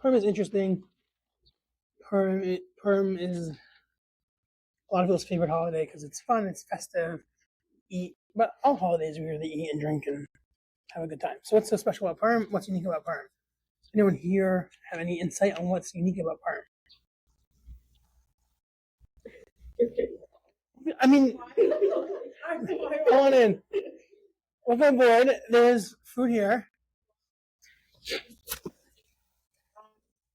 Purim is interesting. Purim is a lot of people's favorite holiday because it's fun, it's festive, eat. But all holidays we really eat and drink and have a good time. So what's so special about Purim? What's unique about Purim? Anyone here have any insight on what's unique about Purim? I mean, come on in. Welcome aboard. There's food here.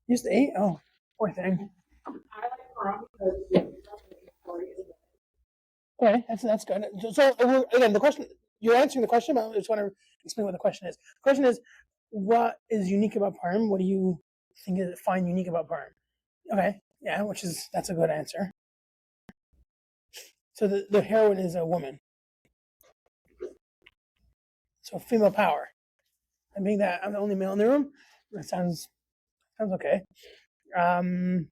You just ate? Oh, poor thing. Okay, that's good. So again, the question you're answering the question, but I just want to explain what the question is. The question is, what is unique about Purim? What do you find unique about Purim? Okay, yeah, that's a good answer. So the heroine is a woman, so female power. I mean that I'm the only male in the room. That sounds okay. Anyone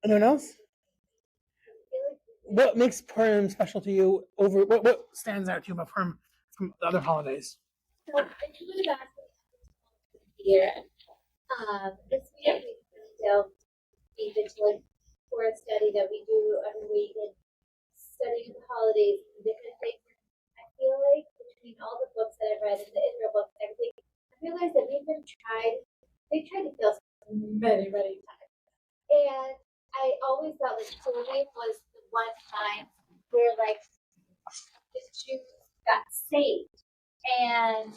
else? What makes Purim special to you? What stands out to you about Purim from the other holidays? So year, this year we delved deep into for a study that we do every week and studying the holidays and different things. I feel like between all the books that I've read and the Israel books and everything, I realized that they tried to kill us many, many times. And I always felt like Purim was the one time where like the Jews got saved. And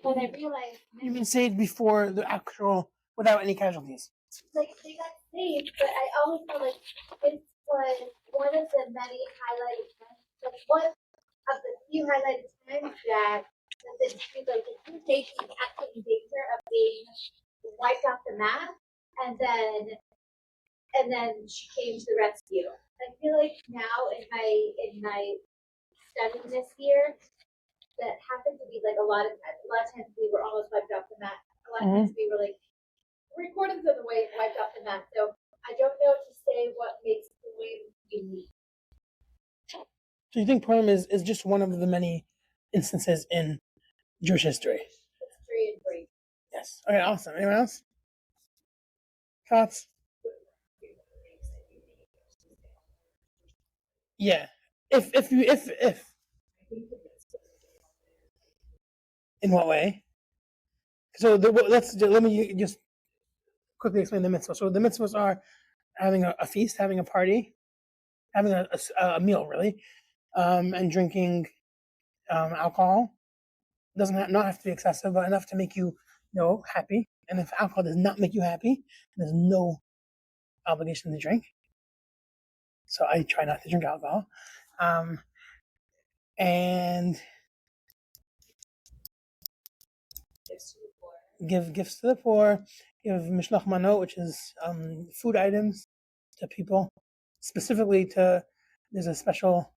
when I realized, you mean saved before the actual, without any casualties? Like they got saved, but I always felt like this was one of the many highlighted times, like one of the few highlighted times that the Jews nation is actually in danger of being wiped off the map, and then she came to the rescue. I feel like now in my studying this year, that happened to be like a lot of times we were almost wiped off the map. A lot of times we were like 3/4 of the way wiped off the map. So I don't know to say what makes Purim unique. So you think Purim is just one of the many instances in Jewish history? History and brief. Yes. Okay, awesome. Anyone else? Thoughts? Yeah. If in what way? So let me just quickly explain the mitzvahs. So the mitzvahs are having a feast, having a party, having a meal, really, and drinking alcohol. Doesn't not have to be excessive, but enough to make you happy. And if alcohol does not make you happy, there's no obligation to drink. So I try not to drink alcohol, and give gifts to the poor. Give mishlach manot, which is food items to people, specifically to. There's a special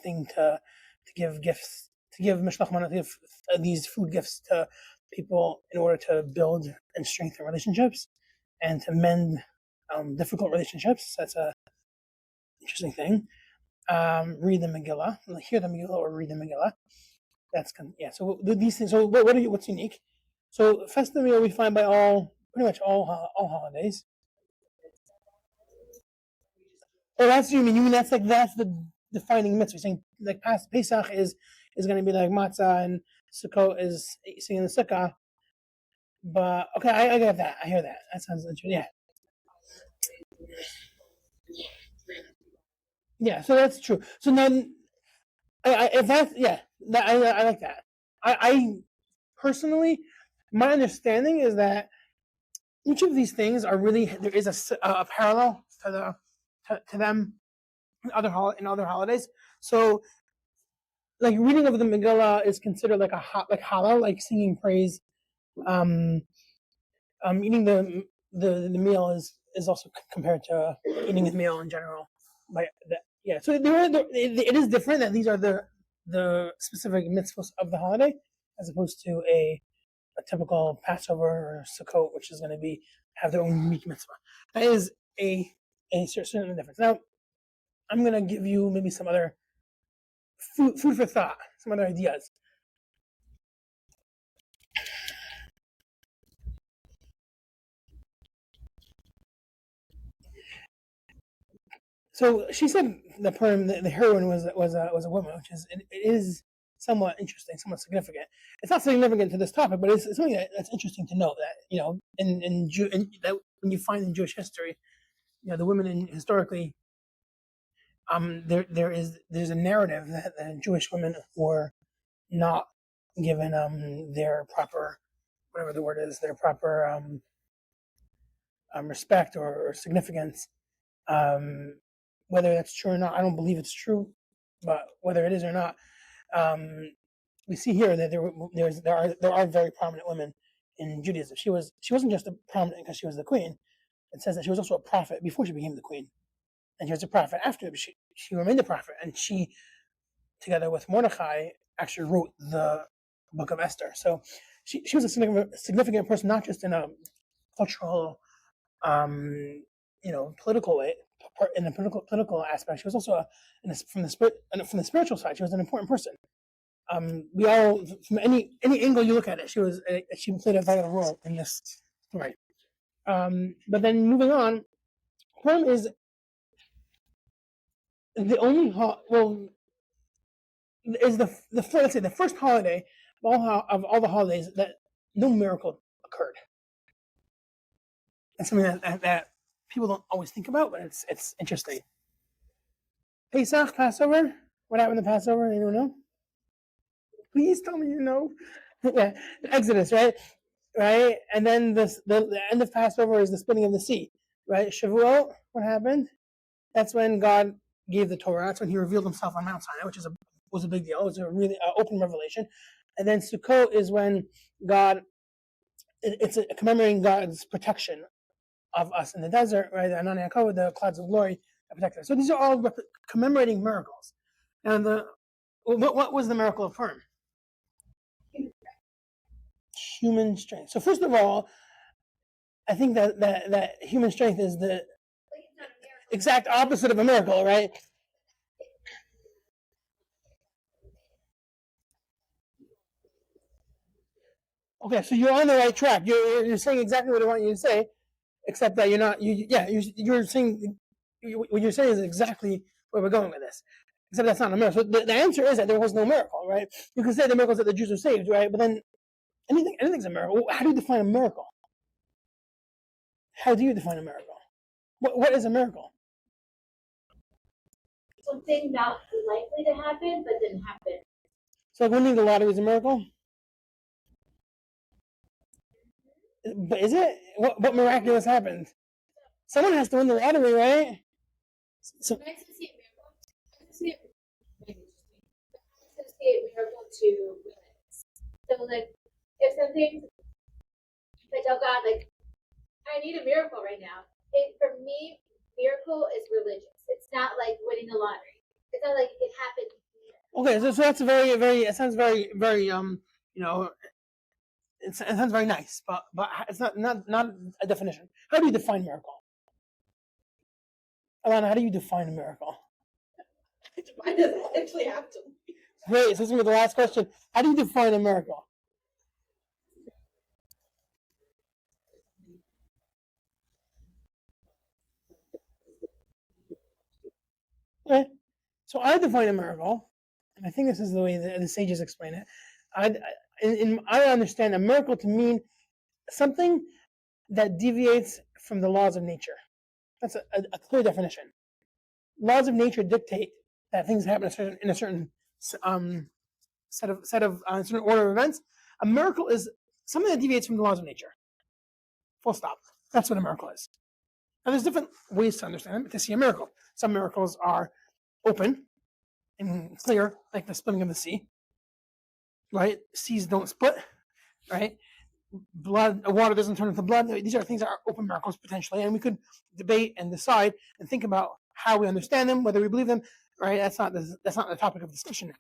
thing to give gifts, to give mishlach manot, to give these food gifts to people in order to build and strengthen relationships and to mend difficult relationships. That's a interesting thing. Read the Megillah, hear the Megillah, or read the Megillah. That's yeah. So these things. So what's unique? So festive meal we find by pretty much all holidays. Oh, that's you mean? You mean that's the defining mitzvah? You're saying like Pesach is going to be like matzah and Sukkot is singing the sukkah. But okay, I get that. I hear that. That sounds interesting. Yeah. Yeah. So that's true. So then, if that's I like that. I personally, my understanding is that each of these things are really there is a parallel to them in other holidays. So, like reading of the Megillah is considered like like halal, like singing praise. Eating the meal is also compared to eating a meal in general. So it is different that these are the specific mitzvahs of the holiday as opposed to a typical Passover or Sukkot, which is going to have their own unique mitzvah. That is a certain difference. Now, I'm going to give you maybe some other food for thought, some other ideas. So she said the Purim, the heroine was a woman, which is it is somewhat interesting, somewhat significant. It's not significant to this topic, but it's something that's interesting to know that that when you find in Jewish history, the women historically, there's a narrative that Jewish women were not given their proper, whatever the word is, their proper respect or significance. Whether that's true or not, I don't believe it's true, but whether it is or not, we see here that there are very prominent women in Judaism. She wasn't just a prominent because she was the queen. It says that she was also a prophet before she became the queen, and she was a prophet after. But she remained a prophet, and she, together with Mordechai, actually wrote the book of Esther. So she was a significant person, not just in a cultural, political way, in the political aspect. She was also from the spiritual side. She was an important person. We all, from any angle you look at it, she played a vital role in this story. But then moving on, Purim is the only is the first holiday of all the holidays that no miracle occurred. That's something that people don't always think about, but it's interesting. Pesach, Passover. What happened to Passover? Anyone know? Please tell me you know. Yeah, Exodus, right? Right, and then the end of Passover is the splitting of the sea, right? Shavuot, what happened? That's when God gave the Torah. That's when He revealed Himself on Mount Sinai, which was a big deal. It was a really open revelation. And then Sukkot is when God, it's commemorating God's protection of us in the desert, right? The Anani Yaakov, the clouds of glory that protect us. So these are all commemorating miracles. And what was the miracle of Purim? Human strength. So first of all, I think that human strength is the exact opposite of a miracle, right? Okay, so you're on the right track. You're saying exactly what I want you to say, except that you're not. You're saying what you're saying is exactly where we're going with this. Except that's not a miracle. So the answer is that there was no miracle, right? You can say the miracles that the Jews were saved, right? But then anything's a miracle. How do you define a miracle? How do you define a miracle? What is a miracle? Something not likely to happen, but didn't happen. So like winning the lottery is a miracle? But is it? What miraculous happened? Someone has to win the lottery, right? So I associate miracle to religious. So like if something like, oh God, like I need a miracle right now. For me, miracle is religious. It's not like winning the lottery. It's not like it happened. okay, so that's very. It sounds very it sounds very nice, but it's not a definition. How do you define miracle? Alana, how do you define a miracle? Why does it actually have to? Great. So this is gonna be the last question. How do you define a miracle? Okay. So I define a miracle, and I think this is the way the sages explain it. I understand a miracle to mean something that deviates from the laws of nature. That's a clear definition. Laws of nature dictate that things happen in a certain set of certain order of events. A miracle is something that deviates from the laws of nature. Full stop. That's what a miracle is. Now, there's different ways to understand it, to see a miracle. Some miracles are open and clear, like the splitting of the sea. Right? Seas don't split. Right? Water doesn't turn into blood. These are things that are open miracles potentially, and we could debate and decide and think about how we understand them, whether we believe them. Right? That's not the topic of discussion.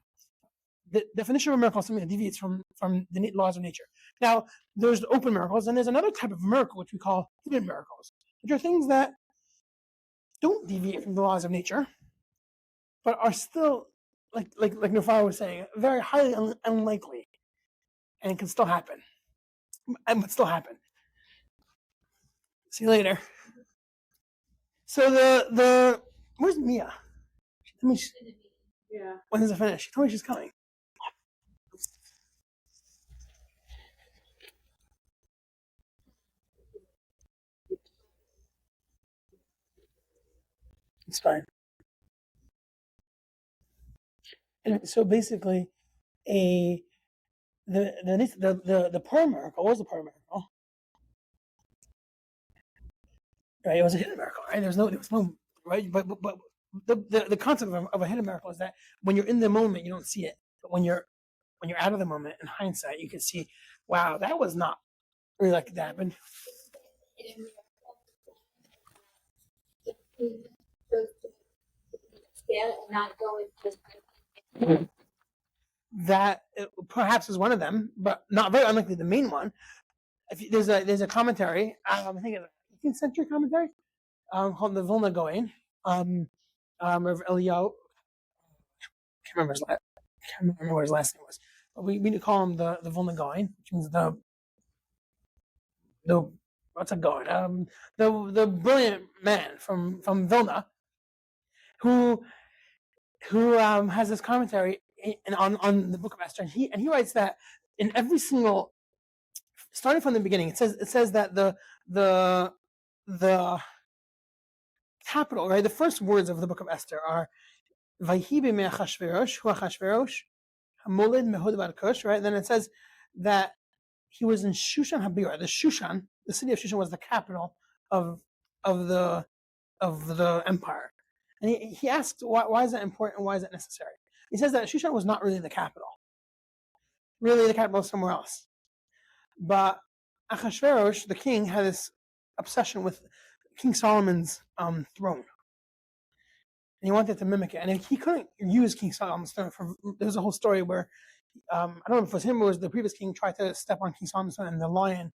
The definition of a miracle is something that deviates from the laws of nature. Now, there's open miracles, and there's another type of miracle which we call hidden miracles, which are things that don't deviate from the laws of nature, but are still, like Nufar was saying, very highly unlikely, and it can still happen. And would still happen. See you later. So Where's Mia? She told me Yeah. when does it finish? She told me she's coming. It's fine. And so basically, the Purim miracle was the Purim miracle, right? It was a hidden miracle, right? There was no right, but the concept of a hidden miracle is that when you're in the moment, you don't see it, but when you're out of the moment, in hindsight, you can see, wow, that was not really like that happened. And not going just That perhaps is one of them, but not very unlikely the main one. There's a commentary, I think it's an 18th century commentary, called the Vilna Gaon, of Eliyahu. Can't remember what his last name was. But we call him the Vilna Gaon, which means the what's a Gaon? The brilliant man from Vilna, who has this commentary on the Book of Esther, and he writes that in every single, starting from the beginning, it says that the capital, right, the first words of the Book of Esther are Vayhi b'mei Achashverosh, hu Achashverosh, Hamolid mehod bar Kush, right? Then it says that he was in Shushan Habira. The city of Shushan was the capital of the empire. And he asked, why is that important? Why is that necessary? He says that Shushan was not really the capital. Really, the capital was somewhere else. But Achashverosh, the king, had this obsession with King Solomon's throne. And he wanted to mimic it. And he couldn't use King Solomon's throne. There's a whole story where, I don't know if it was him or was the previous king, tried to step on King Solomon's throne, and the lion,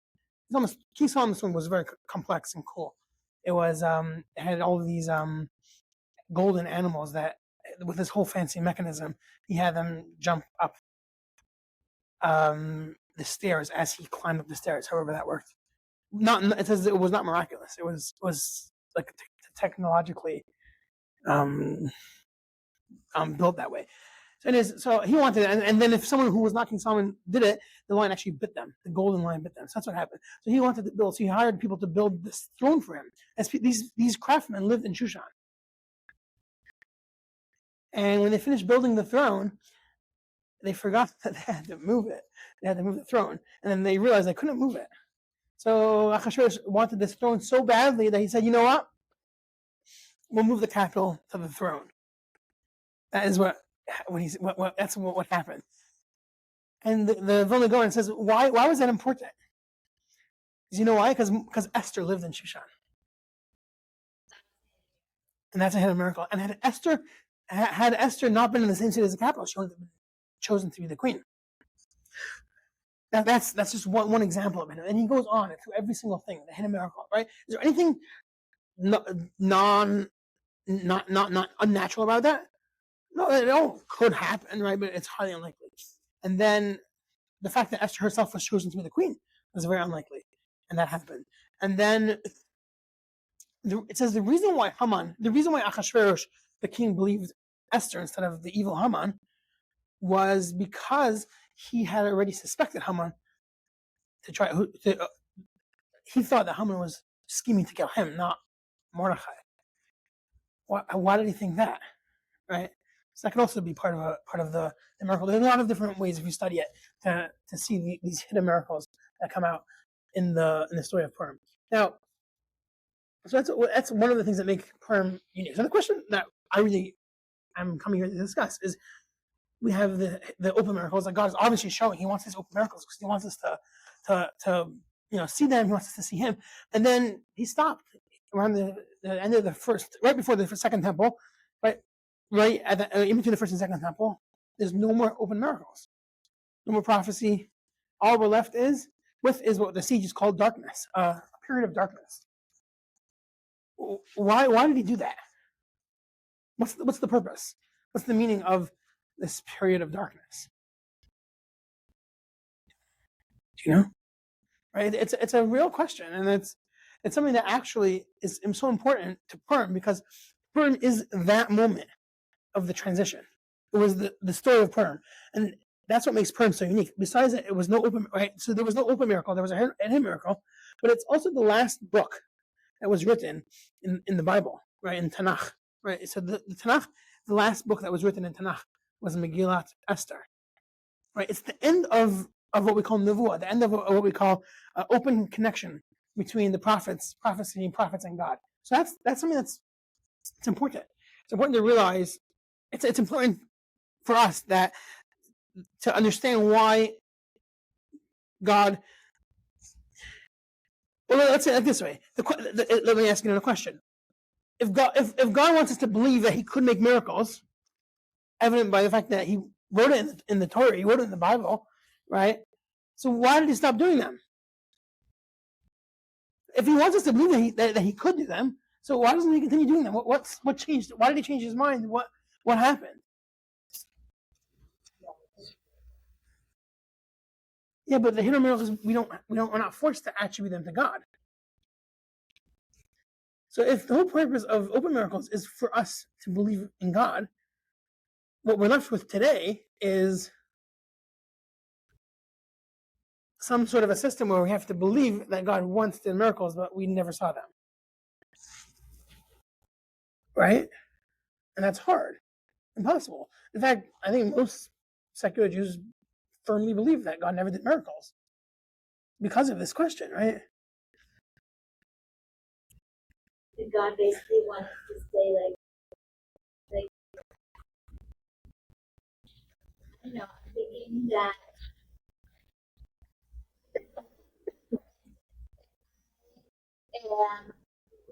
King Solomon's throne was very complex and cool. It was, it had all of these golden animals that, with this whole fancy mechanism, he had them jump up the stairs as he climbed up the stairs, however that worked. It says it was not miraculous. It was like technologically built that way. So he wanted it, and then if someone who was not King Solomon did it, the lion actually bit them. The golden lion bit them. So that's what happened. So he wanted to build. So he hired people to build this throne for him. These craftsmen lived in Shushan, and when they finished building the throne, they forgot that they had to move it. They had to move the throne, and then they realized they couldn't move it. So Achashverosh wanted this throne so badly that he said, "You know what? We'll move the capital to the throne." That is what happened. And the Vilna Gaon says, why was that important? Because you know why? Because Esther lived in Shushan, and that's a hidden miracle. And had Esther not been in the same city as the capital, she wouldn't have been chosen to be the queen. That's just one example of it. And he goes on through every single thing, the hidden miracle, right? Is there anything not unnatural about that? No, it all could happen, right? But it's highly unlikely. And then the fact that Esther herself was chosen to be the queen was very unlikely, and that happened. And then it says the reason why Achashverosh, the king, believed Esther instead of the evil Haman was because he had already suspected Haman he thought that Haman was scheming to kill him, not Mordechai. Why did he think that? Right? So that could also be part of the miracle. There's a lot of different ways if you study it to see these hidden miracles that come out in the story of Purim. Now, so that's one of the things that make Purim unique. So the question that I'm coming here to discuss is, we have the open miracles that God is obviously showing. He wants these open miracles because he wants us to see them. He wants us to see him. And then he stopped around the end of the first, right before the second temple, right at in between the first and second temple. There's no more open miracles, no more prophecy. All we're left is what the siege is called darkness, a period of darkness. Why did he do that? What's the purpose? What's the meaning of this period of darkness? Do you know? Right? It's a real question, and it's something that actually is so important to Purim because Purim is that moment of the transition. It was the story of Purim, and that's what makes Purim so unique. Besides that, it was no open, right. So there was no open miracle. There was a hidden miracle, but it's also the last book that was written in the Bible, right, in Tanakh, right. So the Tanakh, the last book that was written in Tanakh was Megillat Esther, right. It's the end of what we call Nevuah, the end of what we call open connection between the prophets, prophecy, and prophets and God. So that's something it's important. It's important to realize. It's important for us that to understand why God. Well, let's say it like this way. Let me ask you another question. If God wants us to believe that He could make miracles, evident by the fact that He wrote it in the Torah, He wrote it in the Bible, right? So why did He stop doing them? If He wants us to believe that He could do them, so why doesn't He continue doing them? What changed? Why did He change His mind? What happened? Yeah, but the hidden miracles we're not forced to attribute them to God. So if the whole purpose of open miracles is for us to believe in God, what we're left with today is some sort of a system where we have to believe that God once did miracles, but we never saw them. Right? And that's hard. Impossible. In fact, I think most secular Jews firmly believe that God never did miracles because of this question, right? Did God basically want us to say like I'm thinking that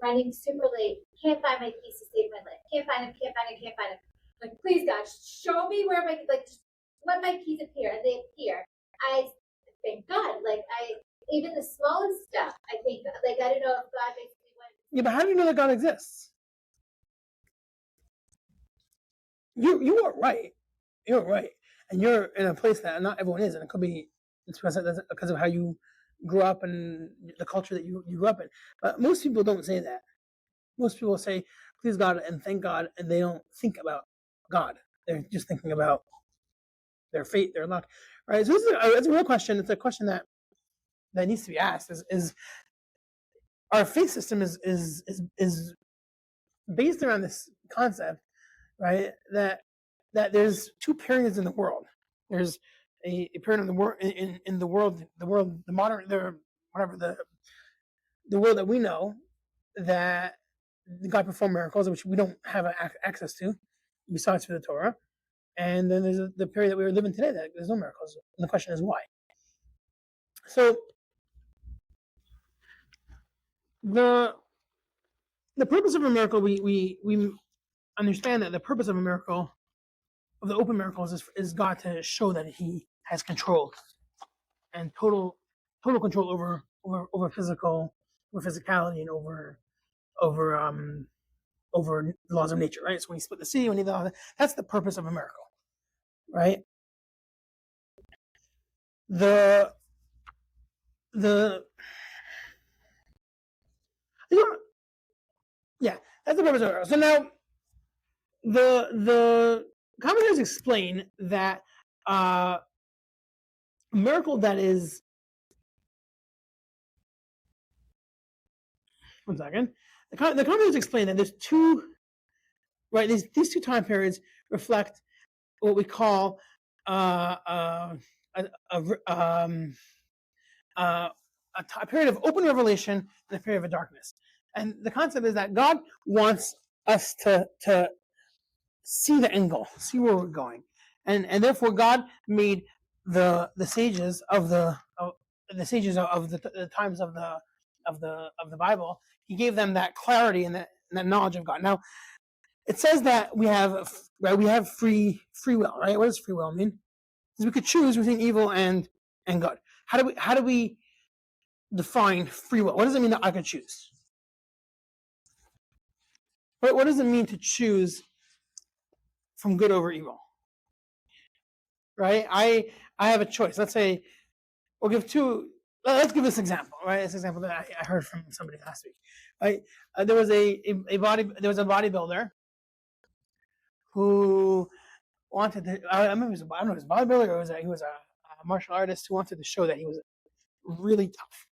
running super late, can't find my keys to save my life, can't find them. Like, please God, show me where just let my keys appear, and they appear. I thank God, even the smallest stuff, I think, I don't know if God basically went. Yeah, but how do you know that God exists? You are right. You're right, and you're in a place that not everyone is, and it could be it's because of how you grew up and the culture that you grew up in. But most people don't say that. Most people say, "Please God" and "Thank God," and they don't think about God. They're just thinking about their fate, their luck, right? So it's a real question. It's a question that needs to be asked: is our faith system is based around this concept, right? That there's two periods in the world. There's a period in the world in the world, the modern, the world that we know that God performed miracles, which we don't have access to, besides for the Torah. And then there's the period that we are living today that there's no miracles. And the question is why. So the purpose of a miracle, we understand that the purpose of a miracle, of the open miracles, is God to show that He has control and total control over physicality, and over laws of nature, right? So when He split the sea, when He did all that, that's the purpose of a miracle, right? The yeah, that's the purpose of a miracle. So now the commentators explain that a miracle that is, one second, the commentators explain that there's two, right? These two time periods reflect what we call a period of open revelation and a period of darkness. And the concept is that God wants us to see the end goal, see where we're going, and therefore God made the sages of the times of the Bible. He gave them that clarity and that knowledge of God. Now it says that we have free will, right? What does free will mean? Because we could choose between evil and good. How do we define free will? What does it mean that I could choose? What does it mean to choose from good over evil? Right? I have a choice. Let's say we'll give two let's give this example, right? This example that I heard from somebody last week, right? There was a bodybuilder who wanted to. I remember I don't know, it was a bodybuilder or he was a martial artist who wanted to show that he was really tough.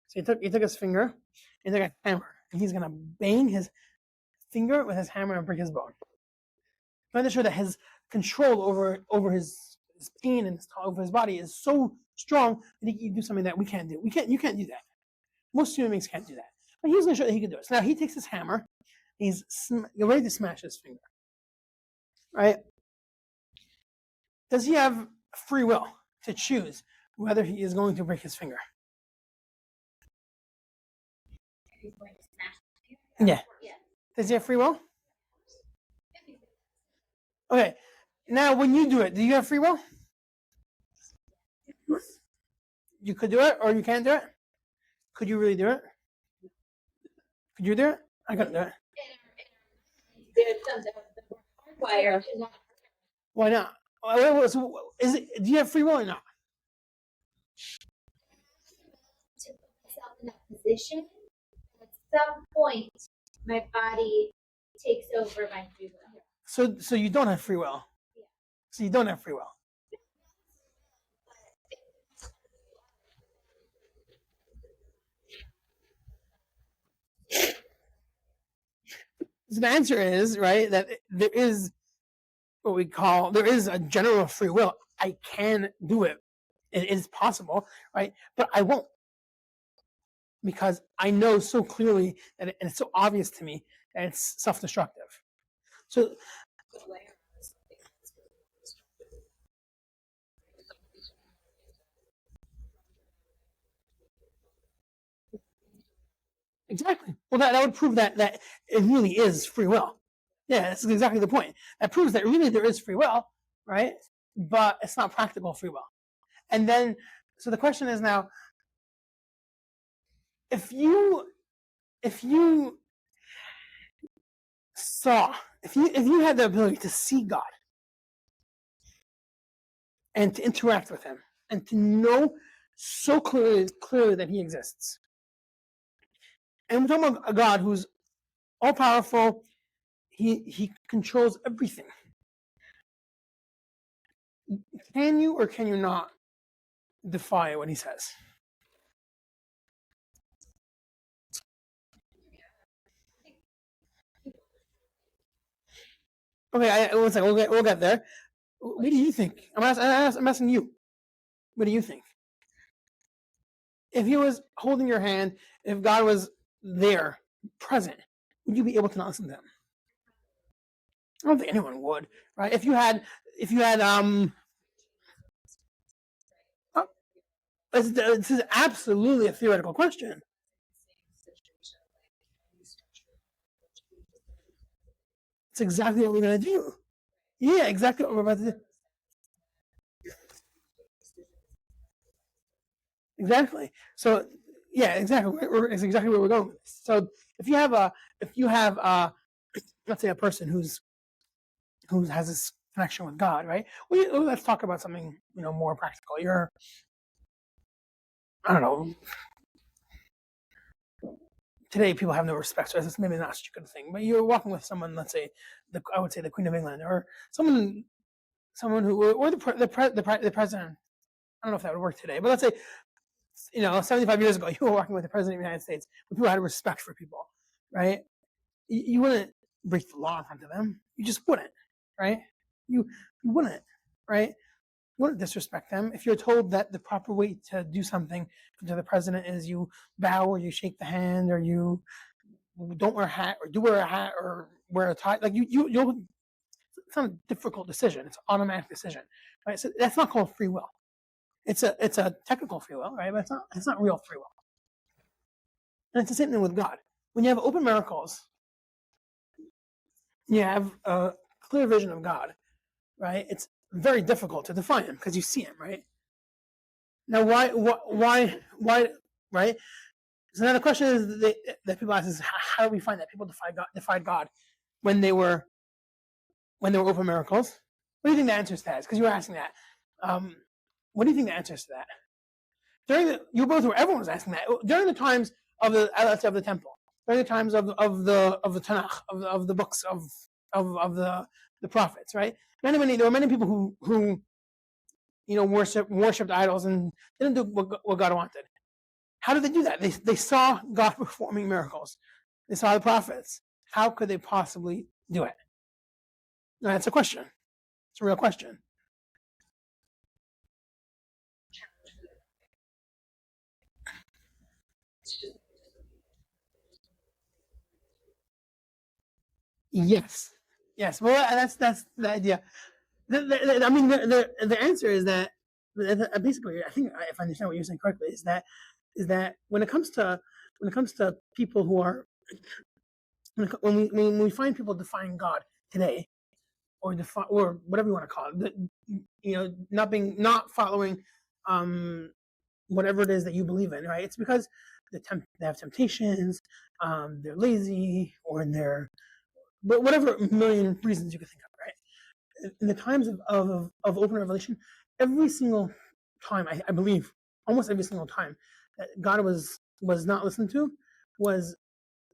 So he took his finger, and took a hammer, and he's gonna bang his finger with his hammer and break his bone. Trying to show that his control over his pain and over his body is so strong that he can do something that we can't do. You can't do that. Most human beings can't do that. But he's going to show that he can do it. So now he takes his hammer, he's ready to smash his finger. Right? Does he have free will to choose whether he is going to break his finger? He's going to smash. Yeah. Does he have free will? Okay. Now, when you do it, do you have free will? You could do it, or you can't do it. Could you really do it? Could you do it? I couldn't do it. Why not? So is it? Do you have free will or not? To put myself in that position, at some point, my body takes over my free will. So you don't have free will. Yeah. So you don't have free will. So the answer is, right, that there is there is a general free will. I can do it. It is possible, right? But I won't. Because I know so clearly and it's so obvious to me that it's self-destructive. So exactly. Well, that would prove that it really is free will. Yeah, that's exactly the point. That proves that really there is free will, right? But it's not practical free will. And then, so the question is now, if you saw, if you had the ability to see God and to interact with Him and to know so clearly that He exists, and we're talking about a God who's all powerful, He controls everything. Can you or can you not defy what He says? Okay, one second. We'll get there. What do you think? I'm asking you. What do you think? If He was holding your hand, if God was there, present, would you be able to not listen to Him? I don't think anyone would, right? If you had this is absolutely a theoretical question. It's exactly what we're going to do. Yeah, exactly what we're about to do. Exactly. So, yeah, exactly. It's exactly where we're going with this. So, if you have let's say a person who has this connection with God, right? Well, let's talk about something more practical. I don't know. Today, people have no respect, so it's maybe not such a good thing. But you're walking with someone, let's say, I would say the Queen of England, or someone who, or the president. I don't know if that would work today, but let's say 75 years ago, you were walking with the president of the United States, but people had respect for people, right? You wouldn't break the law in front of them. You just wouldn't, right? You wouldn't, right? You wouldn't disrespect them. If you're told that the proper way to do something to the president is you bow or you shake the hand or you don't wear a hat or do wear a hat or wear a tie, like you'll. It's not a difficult decision. It's an automatic decision, right? So that's not called free will. It's a technical free will, right? But it's not real free will. And it's the same thing with God. When you have open miracles, you have a clear vision of God, right? It's very difficult to define Him because you see Him, right? Now, why, right? So now the question is that people ask is how do we find that people defied God when they were open miracles? What do you think the answer to that is? Because you were asking that. What do you think the answer is to that? you both were, everyone was asking that during the times of the temple, during the times of the Tanakh, of the books of the prophets, right? There were many people who worshipped idols and didn't do what God wanted. How did they do that? They saw God performing miracles. They saw the prophets. How could they possibly do it? Now, that's a question. It's a real question. Yes. Well, that's the idea. I mean, the answer is that basically, I think if I understand what you're saying correctly, is that when it comes to people who are when we find people defying God today, or whatever you want to call it, not following whatever it is that you believe in, right? It's because they have temptations, they're lazy, or but whatever million reasons you could think of, right? In the times of open revelation, every single time, I believe, almost every single time that God was not listened to, was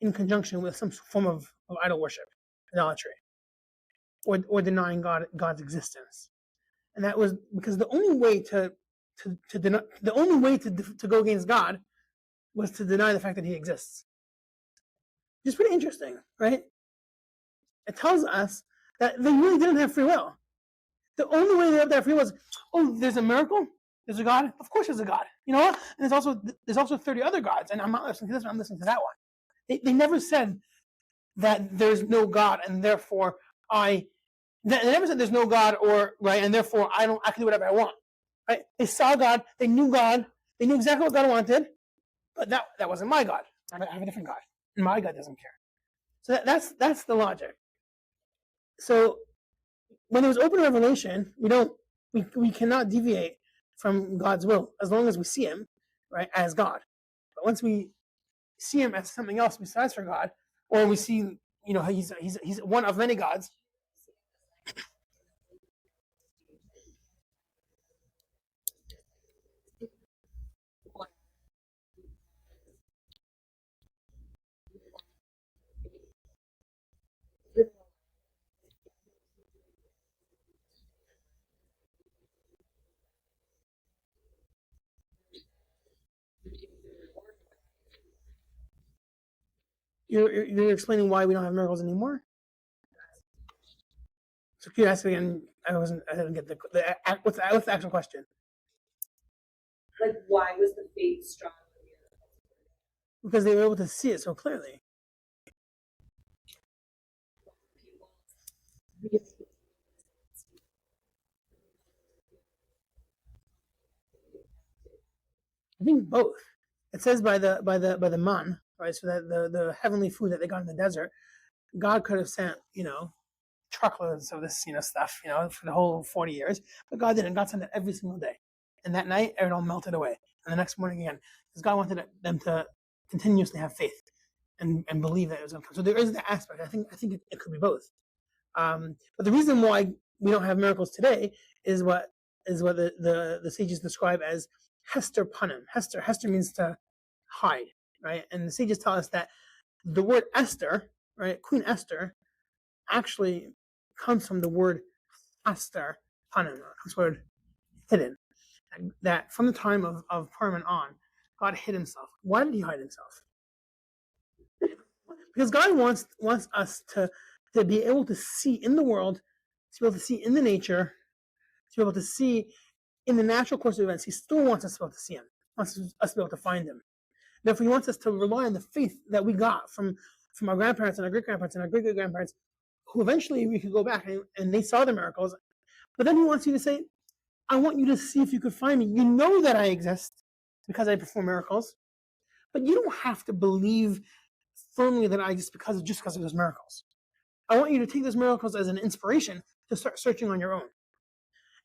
in conjunction with some form of idol worship, idolatry, or denying God's existence. And that was because the only way to go against God was to deny the fact that He exists. It's pretty interesting, right? It tells us that they really didn't have free will. The only way they had that free will was, there's a miracle, there's a God. Of course, there's a God. You know what? And there's also 30 other gods, and I'm not listening to this one. I'm listening to that one. They never said that there's no God, and therefore They never said there's no God, or right, and therefore I can do whatever I want. Right? They saw God, they knew exactly what God wanted, but that wasn't my God. I have a different God, and my God doesn't care. So that's the logic. So when there was open revelation, we cannot deviate from God's will as long as we see Him, right, as God. But once we see Him as something else besides for God, or we see He's one of many gods. You're explaining why we don't have miracles anymore. So can you ask again? I didn't get what's the actual question? Like, why was the faith strong? Because they were able to see it so clearly. I think both. It says by the man, right? So that the heavenly food that they got in the desert, God could have sent truckloads of this stuff for the whole 40 years, but God didn't. God sent it every single day, and that night it all melted away, and the next morning again, because God wanted them to continuously have faith and believe that it was going to come. So there is that aspect. I think it could be both. But the reason why we don't have miracles today is what the sages describe as Hester Punim. Hester means to hide, right? And the sages tell us that the word Esther, right, Queen Esther, actually comes from the word Hester Punim, comes from the word hidden. And that from the time of Purim and on, God hid Himself. Why did He hide Himself? Because God wants us to be able to see in the world, to be able to see in the nature, to be able to see in the natural course of events. He still wants us to be able to see Him, wants us to be able to find Him. Therefore, He wants us to rely on the faith that we got from our grandparents and our great-grandparents and our great-great-grandparents, who eventually we could go back and they saw the miracles. But then He wants you to say, I want you to see if you could find me. You know that I exist because I perform miracles, but you don't have to believe firmly that I exist because of those miracles. I want you to take those miracles as an inspiration to start searching on your own.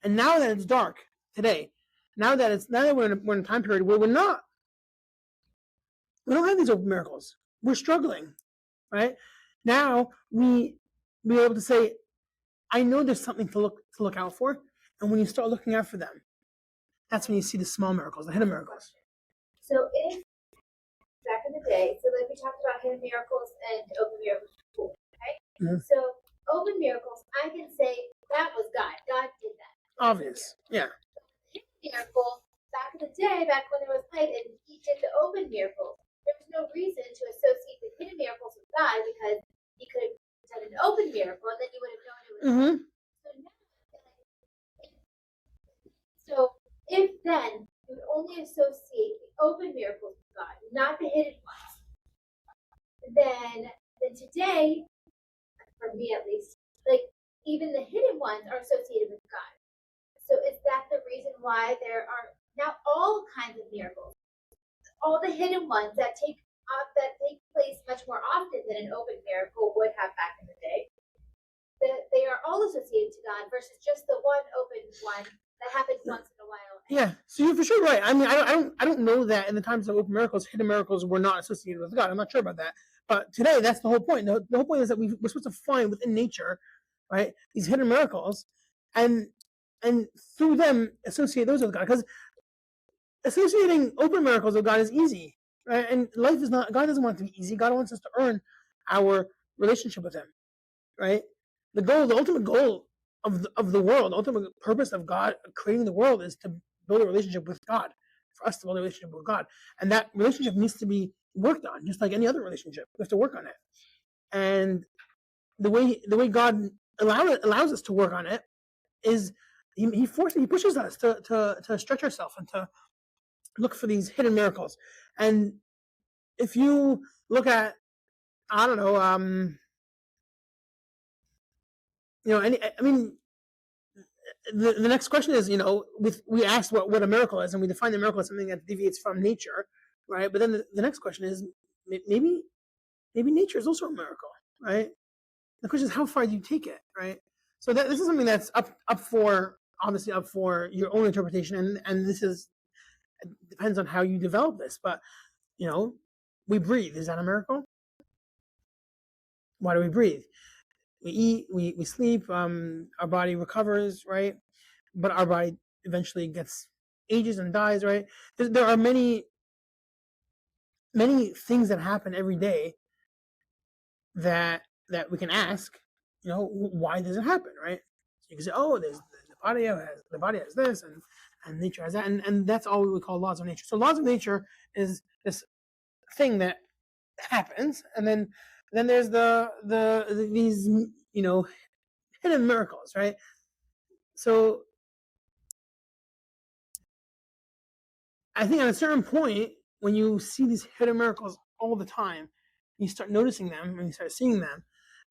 And now that it's dark today, now that we're in a time period where we don't have these open miracles, we're struggling, right? Now we are able to say, I know there's something to look out for, and when you start looking out for them, that's when you see the small miracles, the hidden miracles. So if back in the day, so like we talked about hidden miracles and open miracles, cool, okay? Mhm. So open miracles, I can say that was God. God did that. Obvious. Yeah. Hidden miracle, back in the day, back when there was light, and he did the open miracles. There was no reason to associate the hidden miracles with God because he could have done an open miracle and then you would have known it was Mm-hmm. So if then you would only associate the open miracles with God, not the hidden ones, then today, for me at least, like even the hidden ones are associated with God. So is that the reason why there are now all kinds of miracles? All the hidden ones that take place much more often than an open miracle would have back in the day. They are all associated to God versus just the one open one that happens once in a while. Yeah, so you're for sure right. I mean, I don't know that in the times of open miracles, hidden miracles were not associated with God. I'm not sure about that. But today, that's the whole point. The whole point is that we're supposed to find within nature, right, these hidden miracles, and through them associate those with God. Because associating open miracles with God is easy, right? And life is not. God doesn't want it to be easy. God wants us to earn our relationship with Him, right? The ultimate goal of the world, the ultimate purpose of God creating the world is to build a relationship with God, for us to build a relationship with God. And that relationship needs to be worked on, just like any other relationship. We have to work on it. And the way God allows us to work on it is he pushes us to stretch ourselves and to look for these hidden miracles. And if you look at, I don't know, I mean, the next question is, we asked what a miracle is, and we define the miracle as something that deviates from nature, right? But then the next question is, maybe nature is also a miracle, right? The question is, how far do you take it, right? So this is something that's up for your own interpretation, and this depends on how you develop this. But we breathe. Is that a miracle? Why do we breathe? We eat, we sleep, our body recovers, right? But our body eventually ages and dies, right? There are many things that happen every day that we can ask, why does it happen, right? So you can say, oh, the body has this, and nature has that, and that's all we call laws of nature. So laws of nature is this thing that happens, and then there's these hidden miracles, right? So I think at a certain point, when you see these hidden miracles all the time, you start noticing them and you start seeing them.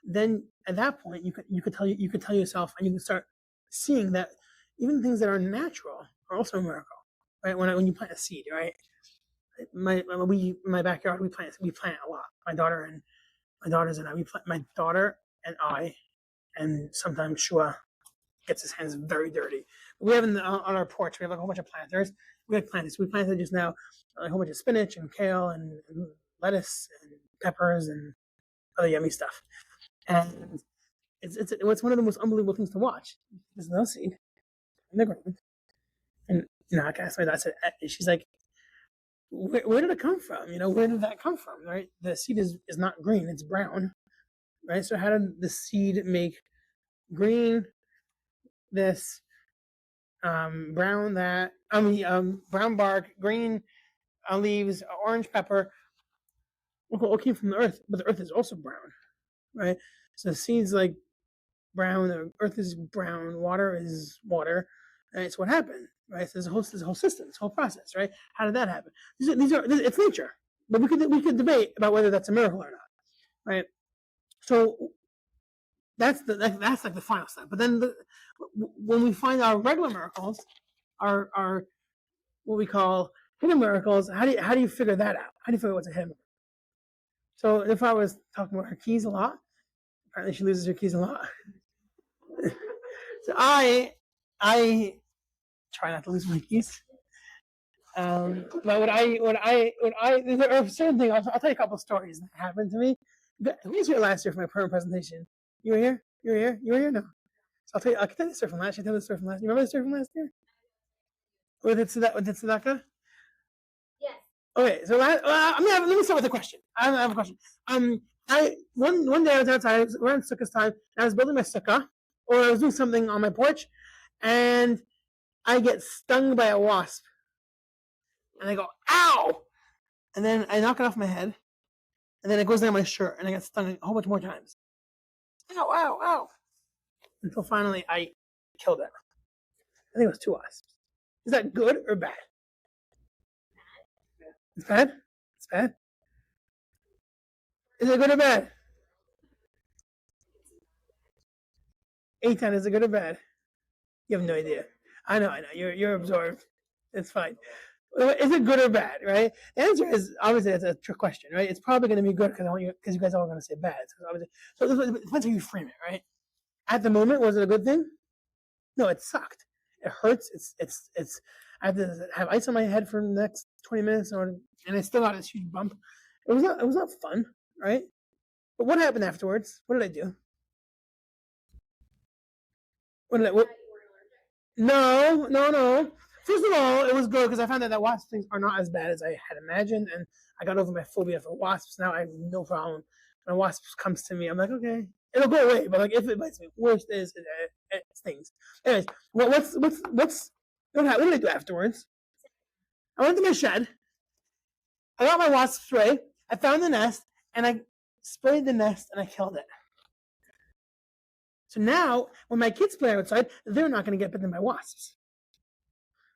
Then at that point, you could tell yourself, and you can start seeing that even things that are natural are also a miracle, right? When you plant a seed, right? In my backyard we plant a lot. My daughters and I we plant. My daughter and I, and sometimes Shua gets his hands very dirty. We have on our porch, we have like a whole bunch of planters. We have planters. We planted just now a whole bunch of spinach and kale and lettuce and peppers and other yummy stuff. And it's one of the most unbelievable things to watch. There's no seed in the ground. And I asked my dad, I said, she's like, where did it come from? Where did that come from? Right? The seed is not green, it's brown. Right? So how did the seed make green this brown brown bark, green leaves, orange pepper, all came from the earth, but the earth is also brown, right? So the seeds like brown, the earth is brown, water is water, and it's what happened, right? So there's a whole system, this whole process, right? How did that happen? It's nature, but we could debate about whether that's a miracle or not, right? So that's like the final step. But then when we find our regular miracles, our what we call hidden miracles, how do you figure that out? How do you figure what's a hidden miracle? So if I was talking about her keys a lot, apparently she loses her keys a lot. So I try not to lose my keys. But there are certain things. I'll tell you a couple of stories that happened to me. Who was here last year for my Purim presentation? You were here. You were here. You were here. No. So I can tell you the story from last year. Tell the story from last. You remember the story from last year? With Tzedakah? Yes. Okay, so let me start with a question. I have a question. One day I was outside, it was around sukkah's time, and I was building my sukkah, or I was doing something on my porch, and I get stung by a wasp, and I go ow, and then I knock it off my head, and then it goes down my shirt, and I get stung a whole bunch more times. Ow, ow, ow, until finally I killed it. I think it was 2 wasps. Is that good or bad? It's bad. It's bad. Is it good or bad? Eitan, is it good or bad? You have no idea. I know. You're absorbed. It's fine. Is it good or bad? Right? The answer is obviously it's a trick question, right? It's probably going to be good because you guys are all going to say bad. So it depends how you frame it, right? At the moment, was it a good thing? No, it sucked. It hurts. It's. I have to have ice on my head for the next 20 minutes, and I still got this huge bump. It was not fun, right? But what happened afterwards? What did I do? What? No. First of all, it was good because I found that wasp things are not as bad as I had imagined, and I got over my phobia for wasps. Now I have no problem. When a wasp comes to me, I'm like, okay, it'll go away. But like, if it bites me, worst is it stings. Anyways, what did I do afterwards? I went to my shed. I got my wasp spray. I found the nest, and I sprayed the nest, and I killed it. So now, when my kids play outside, they're not going to get bitten by wasps.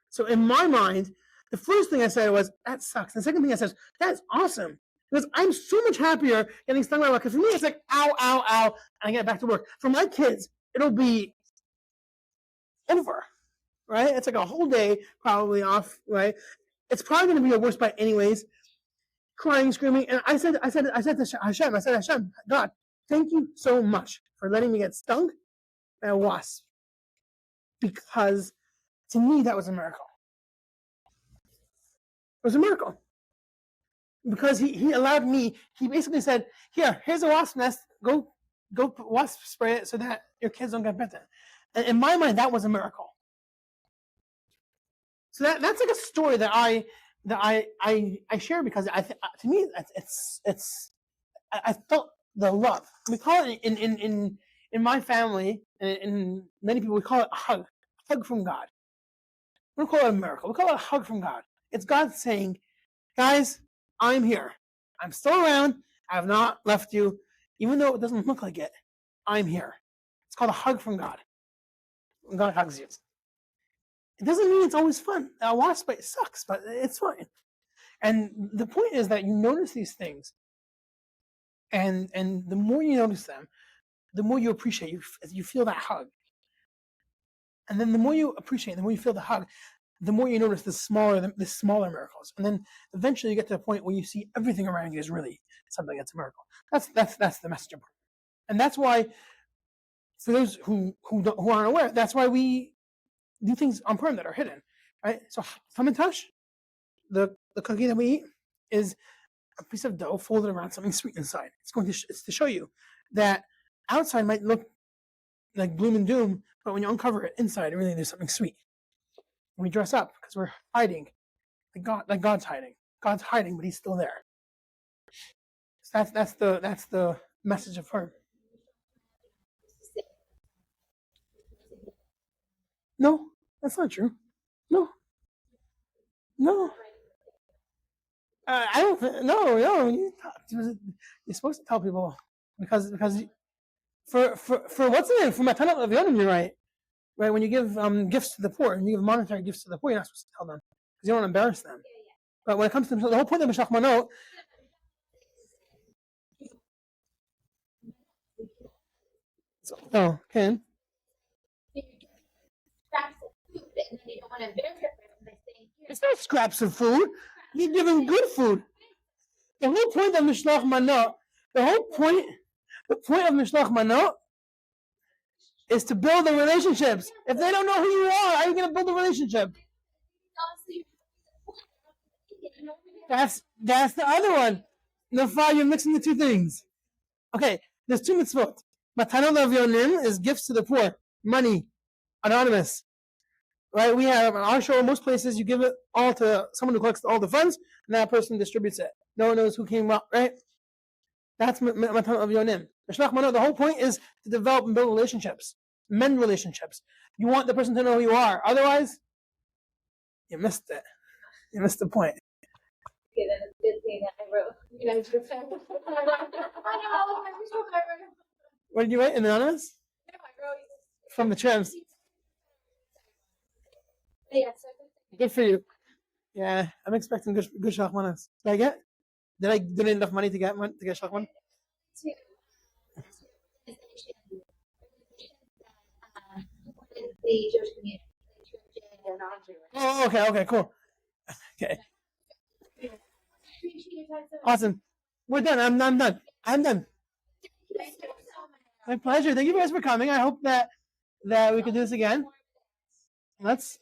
So in my mind, the first thing I said was, that sucks. The second thing I said, that's awesome. Because I'm so much happier getting stung by a wasp. Because for me, it's like, ow, ow, ow, and I get back to work. For my kids, it'll be over, right? It's like a whole day probably off, right? It's probably going to be a worse bite anyways. Crying, screaming. And I said to Hashem, God, thank you so much for letting me get stung by a wasp. Because to me, that was a miracle. It was a miracle. Because he allowed me, he basically said, here's a wasp nest, go wasp spray it so that your kids don't get bitten. And in my mind, that was a miracle. So that's like a story that I share because to me I felt the love. We call it in my family and in many people we call it a hug from God. We don't call it a miracle. We call it a hug from God. It's God saying, guys, I'm here. I'm still around. I have not left you, even though it doesn't look like it. I'm here. It's called a hug from God. When God hugs you. It doesn't mean it's always fun. A wasp bite sucks, but it's fine. And the point is that you notice these things, and the more you notice them, the more you appreciate. You feel that hug, and then the more you appreciate, the more you feel the hug, the more you notice the smaller miracles, and then eventually you get to the point where you see everything around you is really something that's a miracle. That's the message of Purim, and that's why, for those who aren't aware, that's why we do things on Purim that are hidden, right? So Hamantash, the cookie that we eat, is a piece of dough folded around something sweet inside. It's to show you that outside might look like gloom and doom, but when you uncover it inside, really there's something sweet. And we dress up because we're hiding, like God's hiding. God's hiding, but He's still there. So that's the message of Purim. No, that's not true. No. I don't. No. You're supposed to tell people because for what's the name for Matanat Avionim, you're right. Right, when you give gifts to the poor and you give monetary gifts to the poor, you're not supposed to tell them because you don't want to embarrass them. But when it comes to the whole point of Mishach Manot, Ken. It's not scraps of food. You're giving good food. The whole point of Mishlach Manot, the point of Mishlach Manot is to build the relationships. If they don't know who you are, how are you going to build a relationship? That's the other one. Nafal, you're mixing the two things. Okay, there's 2 mitzvot. Matanot Avionim is gifts to the poor, money, anonymous. right? We have on our show, in most places, you give it all to someone who collects all the funds, and that person distributes it. No one knows who came up, right? That's Matan of Yonim. The whole point is to develop and build relationships, mend relationships. You want the person to know who you are. Otherwise, you missed it. You missed the point. Okay, then it's a good thing that I wrote. You guys were saying. I know, I wish I wrote. What did you write? Anonymous? No, I wrote. From the trims. Yeah, so Good for you. Yeah, I'm expecting good shachmanas. Did I get? Did I donate enough money to get shachman? two organizations the Jewish community, the church and non-Jewish. Oh, okay, cool. Okay, Appreciate your time so much. awesome. We're done. I'm done. I'm done. Thank you so much. My pleasure. Thank you guys for coming. I hope that we can do this again. Let's